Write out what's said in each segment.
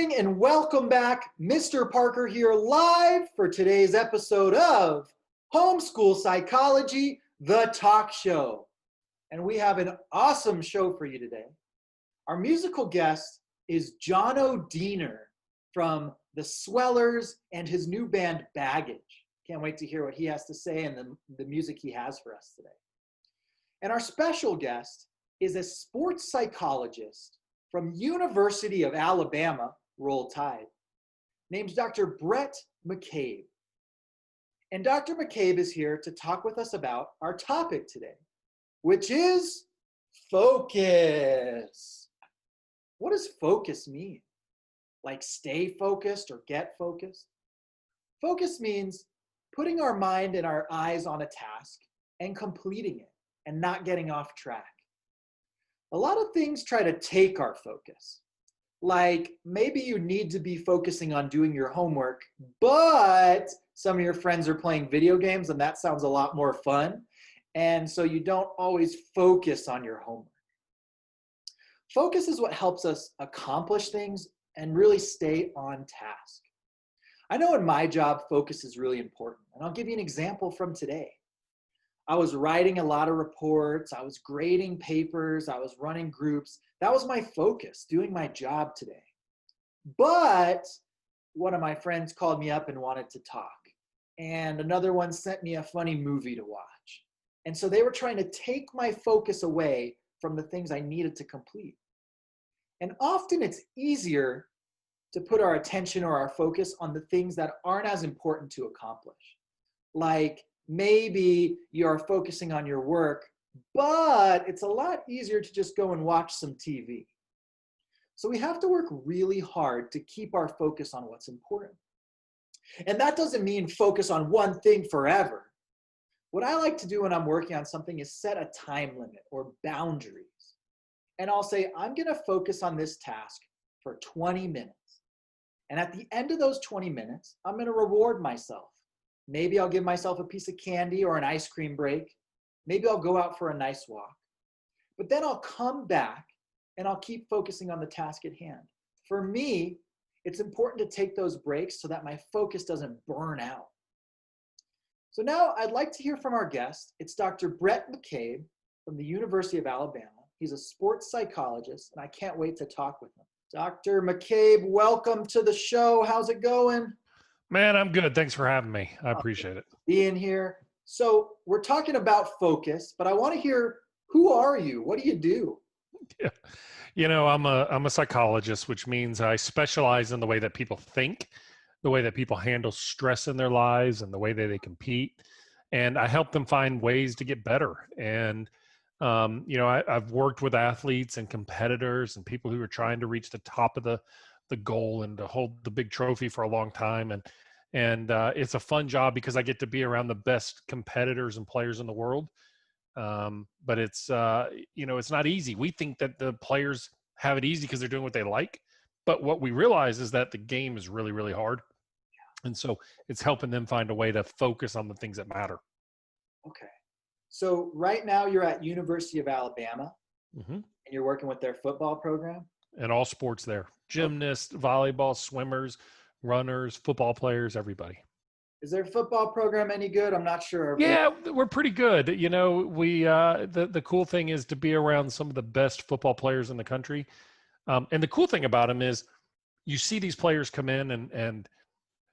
morning and welcome back. Mr. Parker here live for today's episode of Homeschool Psychology, the talk show. And we have an awesome show for you today. Our musical guest is Jono Diener from the Swellers and his new band Baggage. Can't wait to hear what he has to say and the music he has for us today. And our special guest is a sports psychologist from University of Alabama, Roll Tide, named Dr. Bhrett McCabe. And Dr. McCabe is here to talk with us about our topic today, which is focus. What does focus mean? Like stay focused or get focused? Focus means putting our mind and our eyes on a task and completing it and not getting off track. A lot of things try to take our focus. Like maybe you need to be focusing on doing your homework, but some of your friends are playing video games and that sounds a lot more fun. And so you don't always focus on your homework. Focus is what helps us accomplish things and really stay on task. I know in my job, focus is really important. And I'll give you an example from today. I was writing a lot of reports, I was grading papers, I was running groups. That was my focus, doing my job today. But one of my friends called me up and wanted to talk. And another one sent me a funny movie to watch. And so they were trying to take my focus away from the things I needed to complete. And often it's easier to put our attention or our focus on the things that aren't as important to accomplish. Like maybe you're focusing on your work, but it's a lot easier to just go and watch some TV. So we have to work really hard to keep our focus on what's important. And that doesn't mean focus on one thing forever. What I like to do when I'm working on something is set a time limit or boundaries. And I'll say, I'm going to focus on this task for 20 minutes. And at the end of those 20 minutes, I'm going to reward myself. Maybe I'll give myself a piece of candy or an ice cream break. Maybe I'll go out for a nice walk. But then I'll come back and I'll keep focusing on the task at hand. For me, it's important to take those breaks so that my focus doesn't burn out. So now I'd like to hear from our guest. It's Dr. Bhrett McCabe from the University of Alabama. He's a sports psychologist, and I can't wait to talk with him. Dr. McCabe, welcome to the show. How's it going? Man, I'm good. Thanks for having me. I appreciate it. Being here. So we're talking about focus, but I want to hear, who are you? What do you do? Yeah. You know, I'm a psychologist, which means I specialize in the way that people think, the way that people handle stress in their lives, and the way that they compete. And I help them find ways to get better. And, I've worked with athletes and competitors and people who are trying to reach the top of the goal and to hold the big trophy for a long time. And it's a fun job because I get to be around the best competitors and players in the world. But it's not easy. We think that the players have it easy because they're doing what they like. But what we realize is that the game is really, really hard. And so it's helping them find a way to focus on the things that matter. Okay. So right now you're at University of Alabama, and you're working with their football program? And all sports there. Gymnasts, volleyball, swimmers, runners, football players, everybody. Is their football program any good? I'm not sure. Yeah, we're pretty good. You know, we the cool thing is to be around some of the best football players in the country. And the cool thing about them is you see these players come in and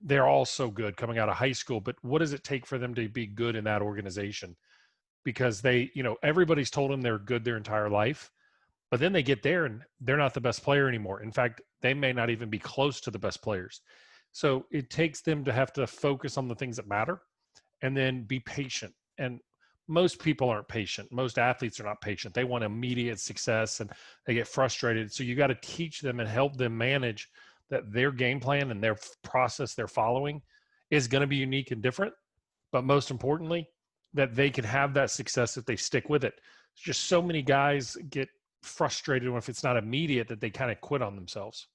they're all so good coming out of high school, but what does it take for them to be good in that organization? Because everybody's told them they're good their entire life. But then they get there and they're not the best player anymore. In fact, they may not even be close to the best players. So it takes them to have to focus on the things that matter and then be patient. And most people aren't patient. Most athletes are not patient. They want immediate success and they get frustrated. So you got to teach them and help them manage that their game plan and their process they're following is going to be unique and different. But most importantly, that they can have that success if they stick with it. Just so many guys get frustrated if it's not immediate that they kind of quit on themselves.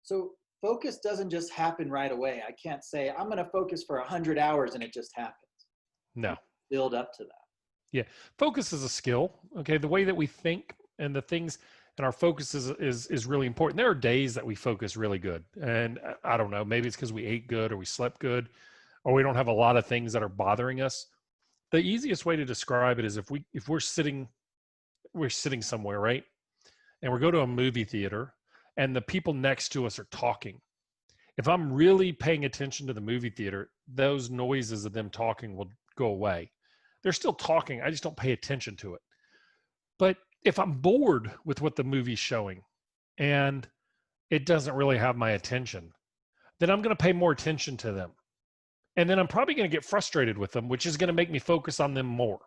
So focus doesn't just happen right away. I can't say I'm going to focus for 100 hours and it just happens. No. Build up to that. Yeah. Focus is a skill. Okay. The way that we think and the things, and our focus is really important. There are days that we focus really good, and I don't know, maybe it's because we ate good or we slept good or we don't have a lot of things that are bothering us. The easiest way to describe it is if we're sitting somewhere, right, and we go to a movie theater and the people next to us are talking. If I'm really paying attention to the movie theater, those noises of them talking will go away. They're still talking, I just don't pay attention to it. But if I'm bored with what the movie's showing and it doesn't really have my attention, then I'm going to pay more attention to them. And then I'm probably going to get frustrated with them, which is going to make me focus on them more.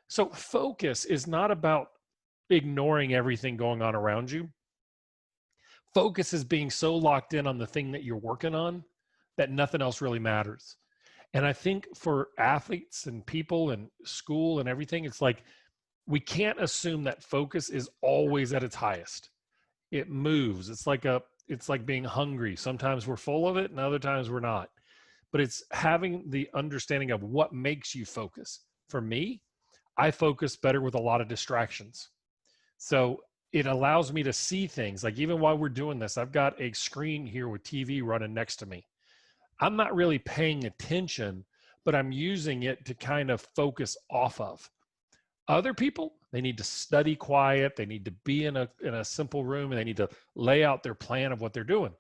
So focus is not about ignoring everything going on around you. Focus is being so locked in on the thing that you're working on that nothing else really matters. And I think for athletes and people and school and everything, it's like we can't assume that focus is always at its highest. It moves. It's like being hungry. Sometimes we're full of it and other times we're not. But it's having the understanding of what makes you focus. For me, I focus better with a lot of distractions. So it allows me to see things. Like even while we're doing this, I've got a screen here with TV running next to me. I'm not really paying attention, but I'm using it to kind of focus off of. Other people, they need to study quiet. They need to be in a simple room, and they need to lay out their plan of what they're doing.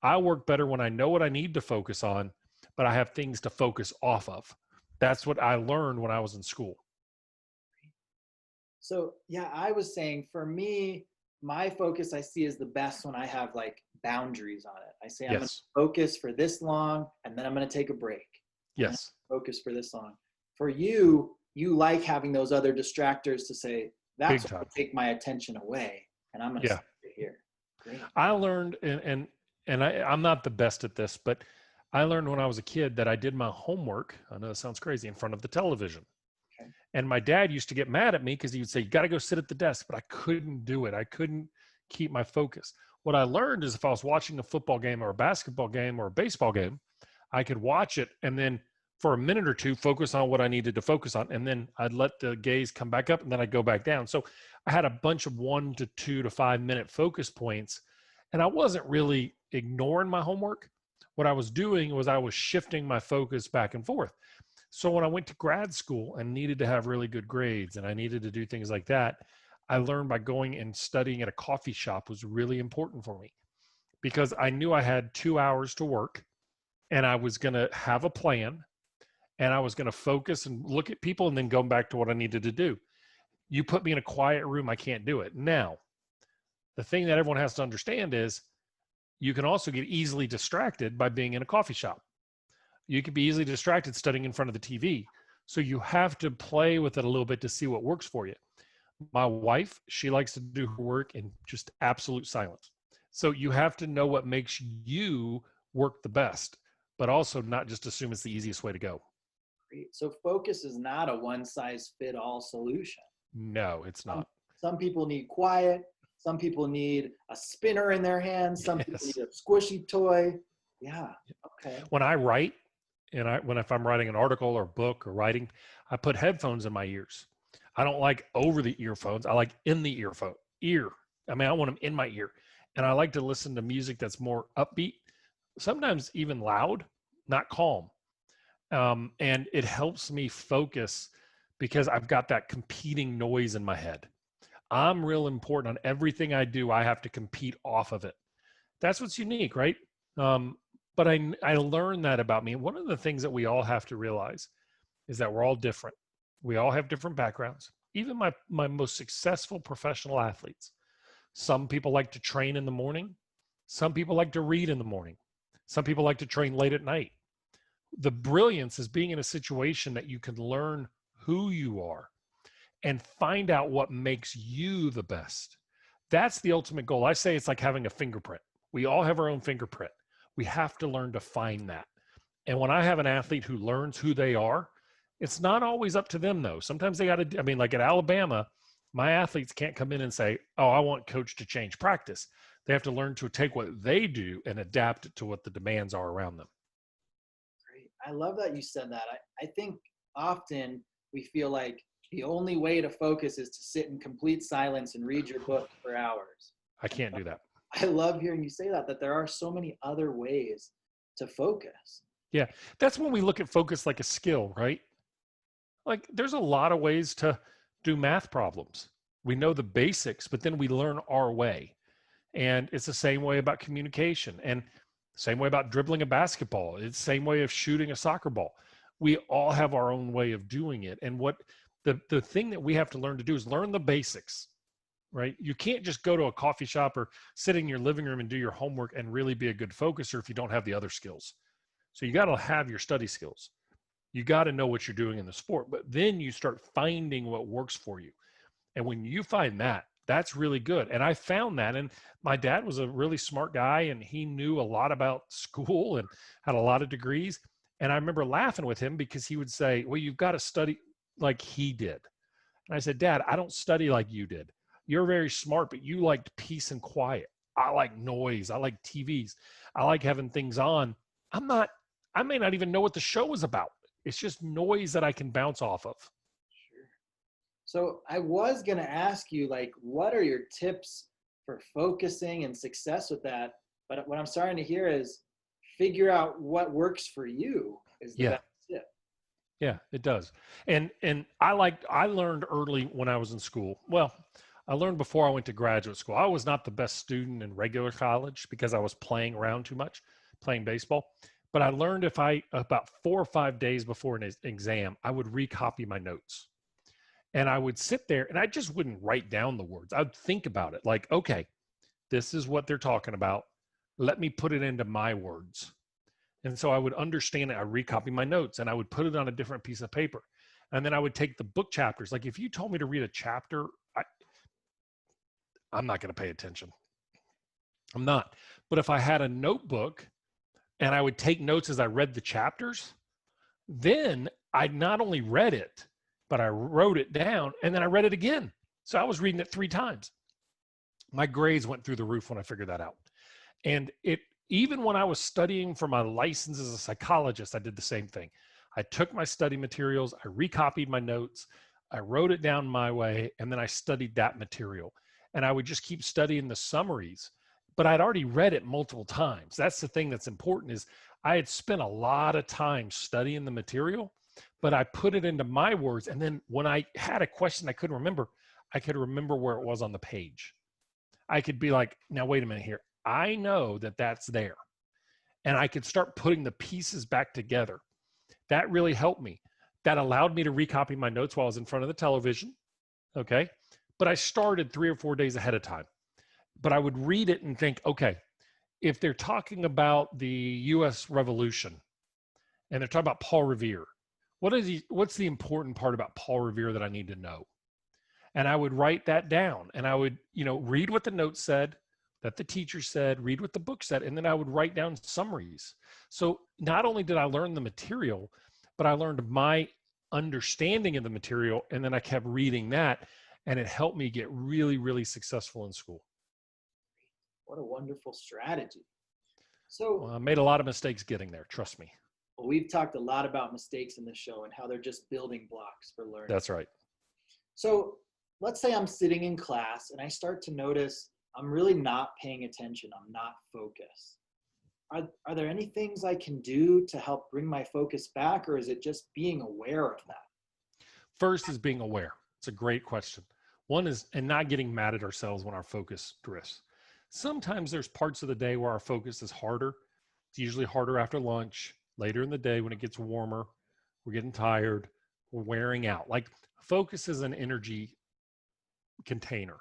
I work better when I know what I need to focus on, but I have things to focus off of. That's what I learned when I was in school. So yeah, I was saying for me, my focus I see is the best when I have like boundaries on it. I say I'm going to focus for this long and then I'm going to take a break. Yes. Focus for this long. For you, you like having those other distractors to say, that's what will take my attention away and I'm going to stay here. Great. I learned, and I'm not the best at this, but I learned when I was a kid that I did my homework, I know it sounds crazy, in front of the television. Okay. And my dad used to get mad at me because he would say, you got to go sit at the desk, but I couldn't do it. I couldn't keep my focus. What I learned is if I was watching a football game or a basketball game or a baseball game, I could watch it and then for a minute or two, focus on what I needed to focus on. And then I'd let the gaze come back up and then I'd go back down. So I had a bunch of 1 to 2 to 5 minute focus points. And I wasn't really ignoring my homework. What I was doing was I was shifting my focus back and forth. So when I went to grad school and needed to have really good grades and I needed to do things like that, I learned by going and studying at a coffee shop was really important for me because I knew I had 2 hours to work and I was going to have a plan and I was going to focus and look at people and then go back to what I needed to do. You put me in a quiet room, I can't do it. Now, the thing that everyone has to understand is you can also get easily distracted by being in a coffee shop. You could be easily distracted studying in front of the TV. So you have to play with it a little bit to see what works for you. My wife, she likes to do her work in just absolute silence. So you have to know what makes you work the best, but also not just assume it's the easiest way to go. Great. So focus is not a one-size-fit-all solution. No, it's not. Some people need quiet. Some people need a spinner in their hands. Some people need a squishy toy. Yeah. Okay. When I write, and if I'm writing an article or book or writing, I put headphones in my ears. I don't like over the earphones. I like in the ear. I mean, I want them in my ear. And I like to listen to music that's more upbeat, sometimes even loud, not calm. And it helps me focus because I've got that competing noise in my head. I'm real important on everything I do. I have to compete off of it. That's what's unique, right? But I learned that about me. One of the things that we all have to realize is that we're all different. We all have different backgrounds. Even my most successful professional athletes. Some people like to train in the morning. Some people like to read in the morning. Some people like to train late at night. The brilliance is being in a situation that you can learn who you are and find out what makes you the best. That's the ultimate goal. I say it's like having a fingerprint. We all have our own fingerprint. We have to learn to find that. And when I have an athlete who learns who they are, it's not always up to them though. Sometimes they got to, I mean, like at Alabama, my athletes can't come in and say, oh, I want coach to change practice. They have to learn to take what they do and adapt it to what the demands are around them. Great. I love that you said that. I think often we feel like The only way to focus is to sit in complete silence and read your book for hours. I can't do that. I love hearing you say that there are so many other ways to focus. Yeah. That's when we look at focus like a skill, right? Like there's a lot of ways to do math problems. We know the basics, but then we learn our way. And it's the same way about communication, and same way about dribbling a basketball. It's the same way of shooting a soccer ball. We all have our own way of doing it. And what the thing that we have to learn to do is learn the basics, right? You can't just go to a coffee shop or sit in your living room and do your homework and really be a good focuser if you don't have the other skills. So you got to have your study skills. You got to know what you're doing in the sport, but then you start finding what works for you. And when you find that, that's really good. And I found that. And my dad was a really smart guy, and he knew a lot about school and had a lot of degrees. And I remember laughing with him because he would say, well, you've got to study like he did. And I said, Dad, I don't study like you did. You're very smart, but you liked peace and quiet. I like noise. I like TVs. I like having things on. I may not even know what the show is about. It's just noise that I can bounce off of. Sure. So I was going to ask you, like, what are your tips for focusing and success with that? But what I'm starting to hear is figure out what works for you is the best tip. Yeah, it does. And I learned early when I was in school. Well, I learned before I went to graduate school. I was not the best student in regular college because I was playing around too much, playing baseball. But I learned about 4 or 5 days before an exam, I would recopy my notes. And I would sit there and I just wouldn't write down the words. I'd think about it like, okay, this is what they're talking about. Let me put it into my words. And so I would understand it. I recopy my notes and I would put it on a different piece of paper. And then I would take the book chapters. Like if you told me to read a chapter, I'm not going to pay attention. I'm not. But if I had a notebook and I would take notes as I read the chapters, then I not only read it, but I wrote it down and then I read it again. So I was reading it 3 times. My grades went through the roof when I figured that out. And even when I was studying for my license as a psychologist, I did the same thing. I took my study materials, I recopied my notes, I wrote it down my way, and then I studied that material. And I would just keep studying the summaries, but I'd already read it multiple times. That's the thing that's important is I had spent a lot of time studying the material, but I put it into my words. And then when I had a question I couldn't remember, I could remember where it was on the page. I could be like, now, wait a minute here. I know that that's there. And I could start putting the pieces back together. That really helped me. That allowed me to recopy my notes while I was in front of the television. Okay. But I started 3 or 4 days ahead of time. But I would read it and think, okay, if they're talking about the U.S. Revolution and they're talking about Paul Revere, what's the important part about Paul Revere that I need to know? And I would write that down and I would, read what the note said, that the teacher said, read what the book said, and then I would write down summaries. So not only did I learn the material, but I learned my understanding of the material, and then I kept reading that, and it helped me get really, really successful in school. What a wonderful strategy. So I made a lot of mistakes getting there, trust me. Well, we've talked a lot about mistakes in this show and how they're just building blocks for learning. That's right. So let's say I'm sitting in class and I start to notice I'm really not paying attention. I'm not focused. Are there any things I can do to help bring my focus back, or is it just being aware of that? First is being aware. It's a great question. One is, and not getting mad at ourselves when our focus drifts. Sometimes there's parts of the day where our focus is harder. It's usually harder after lunch, later in the day when it gets warmer. We're getting tired. We're wearing out. Like focus is an energy container.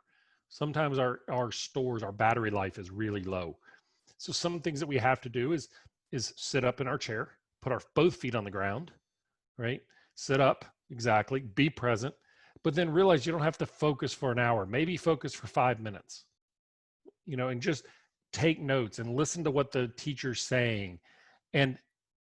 Sometimes our stores, our battery life is really low. So some things that we have to do is sit up in our chair, put our both feet on the ground, right? Sit up, exactly, be present, but then realize you don't have to focus for an hour. Maybe focus for 5 minutes, and just take notes and listen to what the teacher's saying. And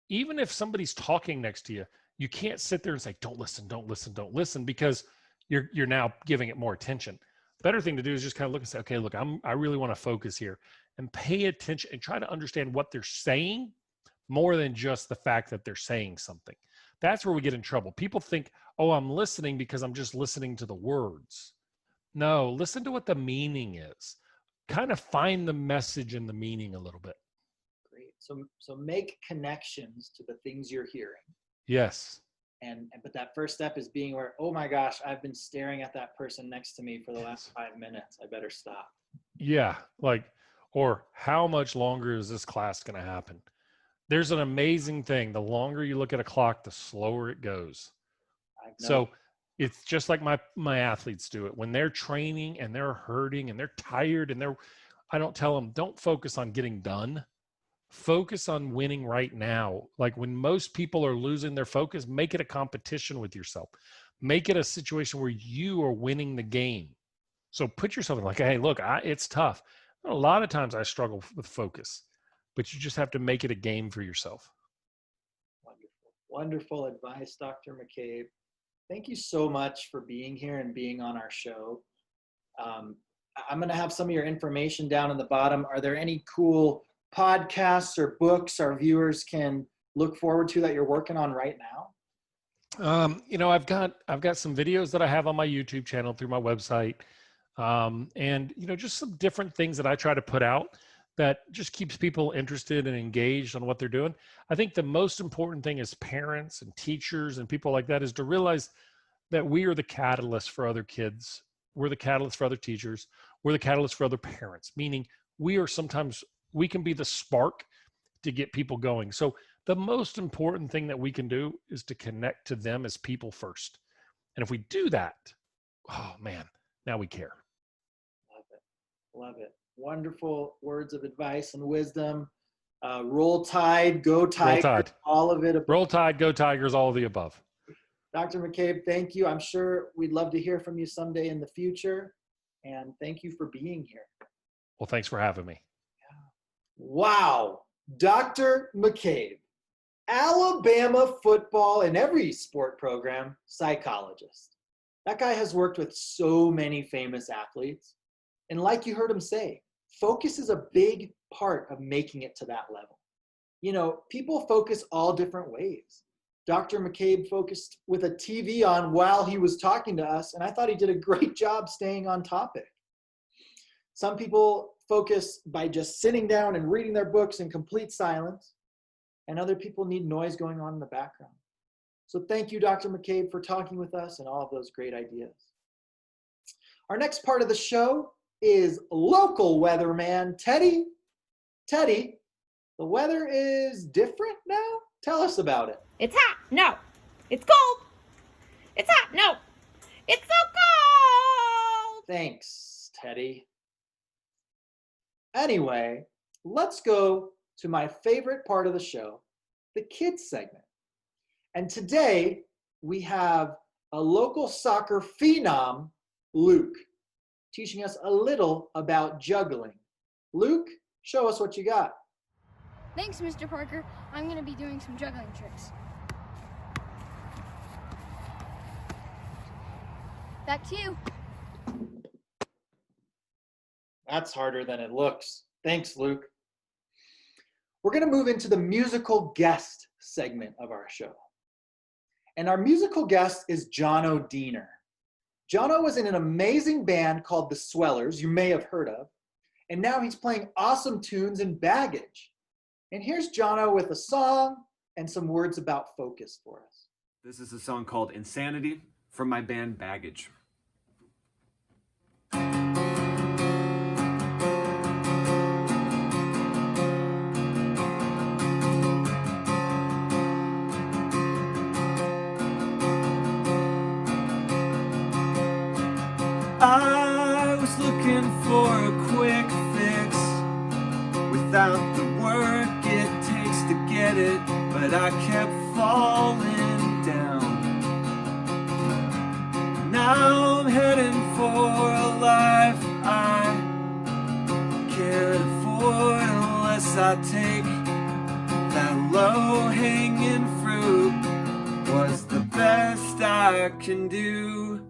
even if somebody's talking next to you, you can't sit there and say, don't listen, because you're now giving it more attention. Better thing to do is just kind of look and say, okay, look, I really want to focus here and pay attention and try to understand what they're saying more than just the fact that they're saying something. That's where we get in trouble. People think, oh, I'm listening because I'm just listening to the words. No, listen to what the meaning is. Kind of find the message and the meaning a little bit. Great. So make connections to the things you're hearing. Yes. But that first step is being aware, oh my gosh, I've been staring at that person next to me for the last 5 minutes. I better stop. Yeah. Or how much longer is this class going to happen? There's an amazing thing. The longer you look at a clock, the slower it goes. So it's just like my athletes do it. When they're training and they're hurting and they're tired and I don't tell them, don't focus on getting done. Focus on winning right now. Like when most people are losing their focus, make it a competition with yourself. Make it a situation where you are winning the game. So put yourself in like, hey, look, it's tough. A lot of times I struggle with focus, but you just have to make it a game for yourself. Wonderful. Wonderful advice, Dr. McCabe. Thank you so much for being here and being on our show. I'm going to have some of your information down in the bottom. Are there any cool podcasts or books our viewers can look forward to that you're working on right now? I've got some videos that I have on my YouTube channel through my website. And just some different things that I try to put out that just keeps people interested and engaged on what they're doing. I think the most important thing as parents and teachers and people like that is to realize that we are the catalyst for other kids. We're the catalyst for other teachers. We're the catalyst for other parents, meaning we can be the spark to get people going. So the most important thing that we can do is to connect to them as people first. And if we do that, oh man, now we care. Love it. Love it. Wonderful words of advice and wisdom. Roll Tide, go Tigers, Roll Tide. All of it. Roll Tide, go Tigers, all of the above. Dr. McCabe, thank you. I'm sure we'd love to hear from you someday in the future. And thank you for being here. Well, thanks for having me. Wow. Dr. McCabe, Alabama football and every sport program psychologist. That guy has worked with so many famous athletes. And like you heard him say, focus is a big part of making it to that level. People focus all different ways. Dr. McCabe focused with a TV on while he was talking to us, and I thought he did a great job staying on topic. Some people focus by just sitting down and reading their books in complete silence, and other people need noise going on in the background. So thank you, Dr. McCabe, for talking with us and all of those great ideas. Our next part of the show is local weatherman Teddy. Teddy, the weather is different now? Tell us about it. It's hot. No. It's cold. It's hot. No. It's so cold. Thanks, Teddy. Anyway, let's go to my favorite part of the show, the kids segment. And today we have a local soccer phenom, Luke, teaching us a little about juggling. Luke, show us what you got. Thanks, Mr. Parker. I'm going to be doing some juggling tricks. Back to you. That's harder than it looks. Thanks, Luke. We're going to move into the musical guest segment of our show. And our musical guest is Jono Diener. Jono was in an amazing band called the Swellers, you may have heard of, and now he's playing awesome tunes in Baggage. And here's Jono with a song and some words about focus for us. This is a song called Insanity from my band Baggage. I was looking for a quick fix without the work it takes to get it, but I kept falling down. Now I'm heading for a life I can't afford unless I take that low-hanging fruit. Was the best I can do,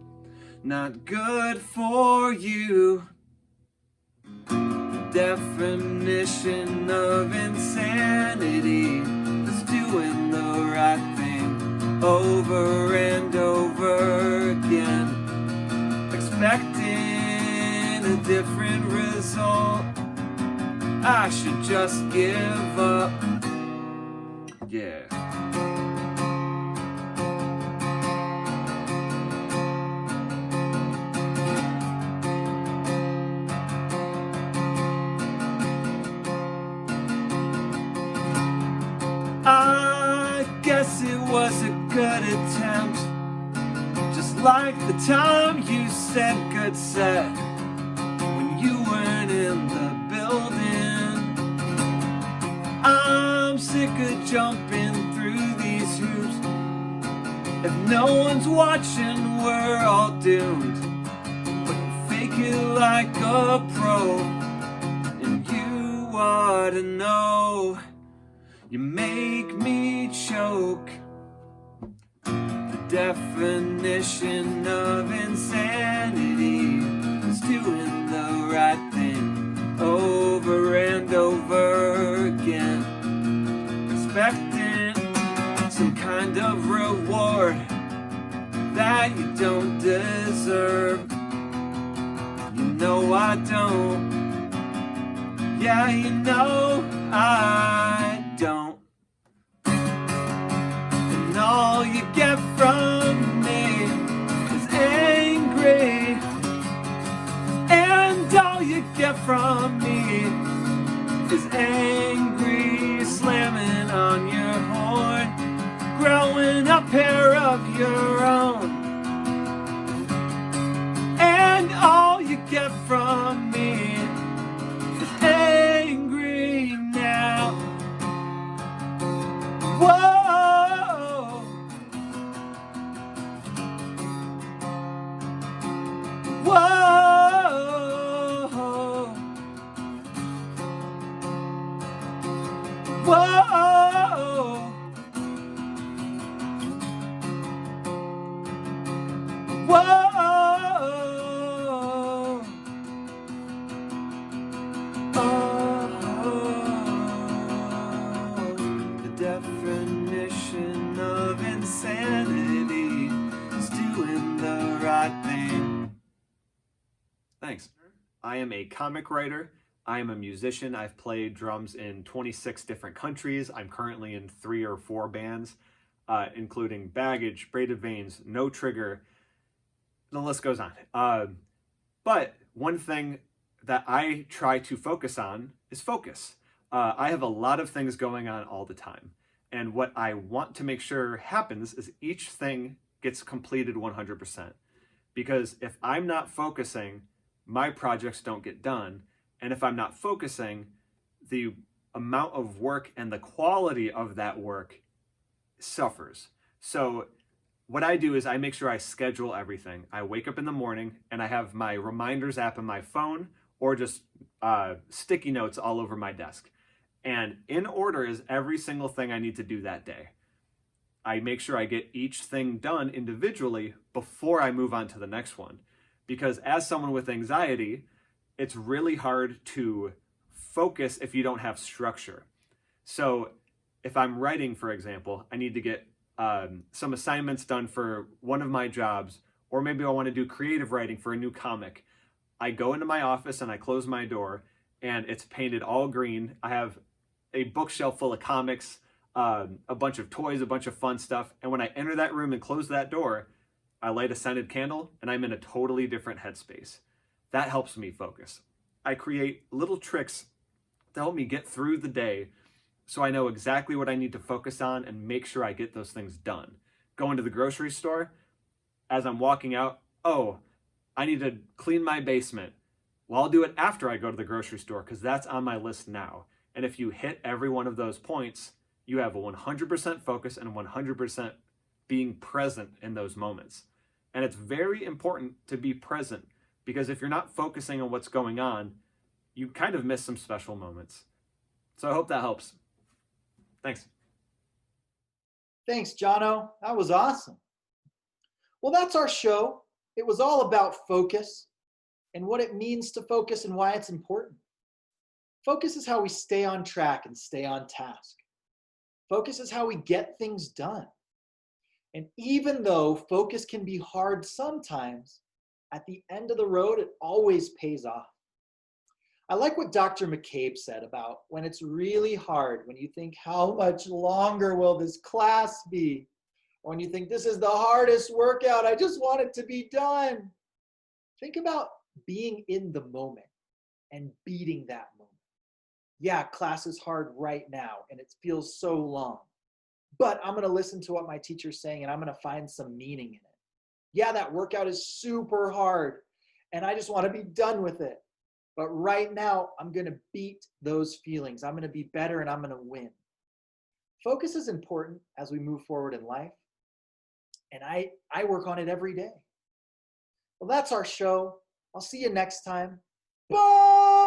not good for you. The definition of insanity is doing the right thing over and over again, expecting a different result. I should just give up. Yeah. I guess it was a good attempt, just like the time you said good set when you weren't in the building. I'm sick of jumping through these hoops. If no one's watching, we're all doomed. But you fake it like a pro, and you ought to know. You make me choke. The definition of insanity is doing the right thing over and over again, expecting some kind of reward that you don't deserve. You know I don't. Yeah, you know I don't. And all you get from me is angry, and all you get from me is angry, slamming on your horn, growing a pair of your own. And all you get from me is angry now. Whoa. Whoa. Whoa. Whoa. The definition of insanity is doing the right thing. Thanks. I am a comic writer. I am a musician. I've played drums in 26 different countries. I'm currently in 3 or 4 bands, including Baggage, Braided Veins, No Trigger. The list goes on. But one thing that I try to focus on is focus. I have a lot of things going on all the time. And what I want to make sure happens is each thing gets completed 100%. Because if I'm not focusing, my projects don't get done. And if I'm not focusing, the amount of work and the quality of that work suffers. So what I do is I make sure I schedule everything. I wake up in the morning and I have my reminders app on my phone or just sticky notes all over my desk. And in order is every single thing I need to do that day. I make sure I get each thing done individually before I move on to the next one. Because as someone with anxiety, it's really hard to focus if you don't have structure. So if I'm writing, for example, I need to get some assignments done for one of my jobs, or maybe I want to do creative writing for a new comic. I go into my office and I close my door and it's painted all green. I have a bookshelf full of comics, a bunch of toys, a bunch of fun stuff. And when I enter that room and close that door, I light a scented candle and I'm in a totally different headspace. That helps me focus. I create little tricks to help me get through the day so I know exactly what I need to focus on and make sure I get those things done. Going to the grocery store, as I'm walking out, oh, I need to clean my basement. Well, I'll do it after I go to the grocery store because that's on my list now. And if you hit every one of those points, you have a 100% focus and 100% being present in those moments. And it's very important to be present because if you're not focusing on what's going on, you kind of miss some special moments. So I hope that helps. Thanks. Thanks, Jono. That was awesome. Well, that's our show. It was all about focus and what it means to focus and why it's important. Focus is how we stay on track and stay on task. Focus is how we get things done. And even though focus can be hard sometimes, at the end of the road, it always pays off. I like what Dr. McCabe said about when it's really hard, when you think, how much longer will this class be? Or when you think, this is the hardest workout, I just want it to be done. Think about being in the moment and beating that moment. Yeah, class is hard right now and it feels so long, but I'm going to listen to what my teacher's saying and I'm going to find some meaning in it. Yeah, that workout is super hard and I just want to be done with it. But right now, I'm going to beat those feelings. I'm going to be better and I'm going to win. Focus is important as we move forward in life. And I work on it every day. Well, that's our show. I'll see you next time. Bye!